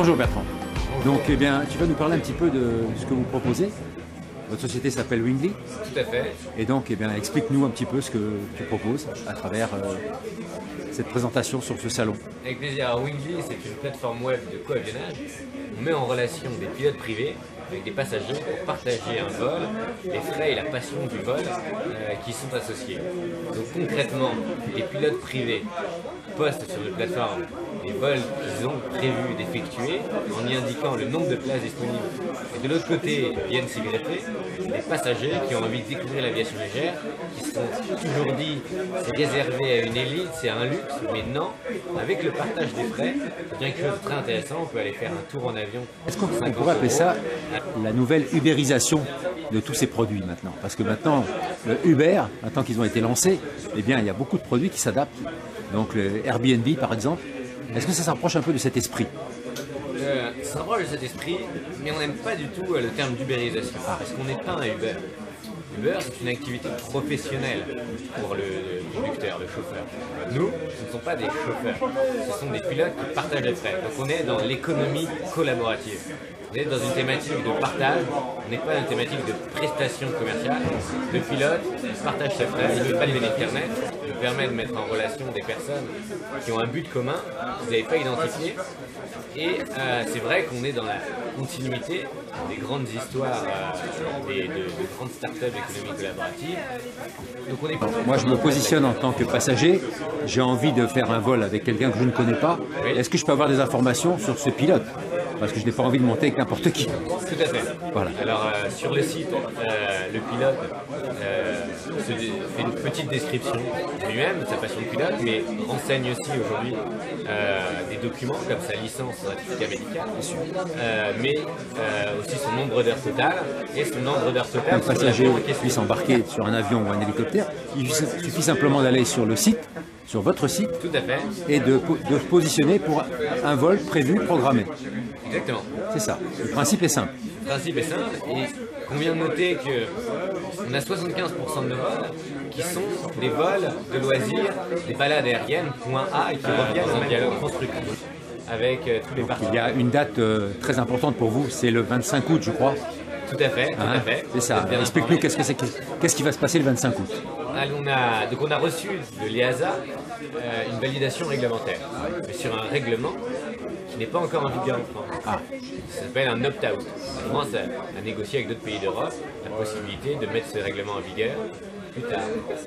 Bonjour Bertrand. Donc eh bien, tu vas nous parler un petit peu de ce que vous proposez. Votre société s'appelle Wingly. Tout à fait. Et donc eh bien, explique-nous un petit peu ce que tu proposes à travers cette présentation sur ce salon. Avec plaisir. Alors, Wingly, c'est une plateforme web de coavionnage. On met en relation des pilotes privés avec des passagers pour partager un vol, les frais et la passion du vol qui sont associés. Donc concrètement, les pilotes privés postent sur une plateforme les vols qu'ils ont prévu d'effectuer en y indiquant le nombre de places disponibles. Et de l'autre côté viennent s'y greffer les passagers qui ont envie de découvrir l'aviation légère, qui se sont toujours dit c'est réservé à une élite, c'est un luxe, mais non, avec le partage des frais, c'est bien quelque chose de très intéressant, on peut aller faire un tour en avion. Est-ce qu'on pourrait appeler ça la nouvelle ubérisation de tous ces produits maintenant? Parce que maintenant, le Uber, maintenant qu'ils ont été lancés, eh bien, il y a beaucoup de produits qui s'adaptent. Donc le Airbnb par exemple, est-ce que ça s'approche un peu de cet esprit? Ça s'approche de cet esprit, mais on n'aime pas du tout le terme d'ubérisation, parce qu'on n'est pas un Uber. Uber, c'est une activité professionnelle pour le conducteur, le chauffeur. Nous, ce ne sont pas des chauffeurs, ce sont des pilotes qui partagent les frais. Donc on est dans l'économie collaborative. On est dans une thématique de partage, on n'est pas dans une thématique de prestation commerciale. Le pilote partage ses frais, il ne veut pas les bénéfices net, il permet de mettre en relation des personnes qui ont un but commun, que vous n'avez pas identifié. Et c'est vrai qu'on est dans la continuité des grandes histoires de grandes startups d'économie collaborative. Donc on est... Moi je me positionne en tant que passager, j'ai envie de faire un vol avec quelqu'un que je ne connais pas. Oui. Est-ce que je peux avoir des informations sur ce pilote? Parce que je n'ai pas envie de monter avec n'importe qui. Tout à fait. Voilà. Alors sur le site, le pilote fait une petite description lui-même de sa passion de pilote, mais renseigne aussi aujourd'hui des documents comme sa licence, son certificat médical, mais aussi son nombre d'heures totales et son nombre d'heures totales. Un passager puisse embarquer sur un avion ou un hélicoptère, il suffit simplement d'aller sur le site, sur votre site, tout à fait, et de positionner pour un vol prévu, programmé. Exactement. C'est ça. Le principe est simple. Le principe est simple et on vient de noter qu'on a 75% de nos vols qui sont des vols de loisirs, des balades aériennes, point A, et qui reviennent en dialogue constructif avec tous les partenaires. Il y a une date très importante pour vous, c'est le 25 août, je crois. Tout à fait, tout à fait. C'est ça. Explique-nous qu'est-ce qui va se passer le 25 août. Donc on a reçu de l'EASA une validation réglementaire, mais sur un règlement qui n'est pas encore en vigueur en France. Ça s'appelle un opt-out. La France a négocié avec d'autres pays d'Europe la possibilité de mettre ce règlement en vigueur plus tard.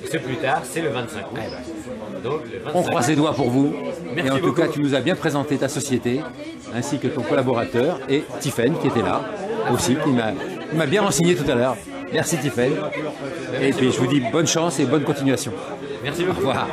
Et ce plus tard, c'est le 25 août. Donc, le 25 on croise les doigts pour vous. Merci et en beaucoup. tout cas, tu nous as bien présenté ta société, ainsi que ton collaborateur, et Tiffaine qui était là aussi, qui m'a bien renseigné tout à l'heure. Merci Tiffaine. Et puis je vous dis bonne chance et bonne continuation. Merci beaucoup. Au revoir.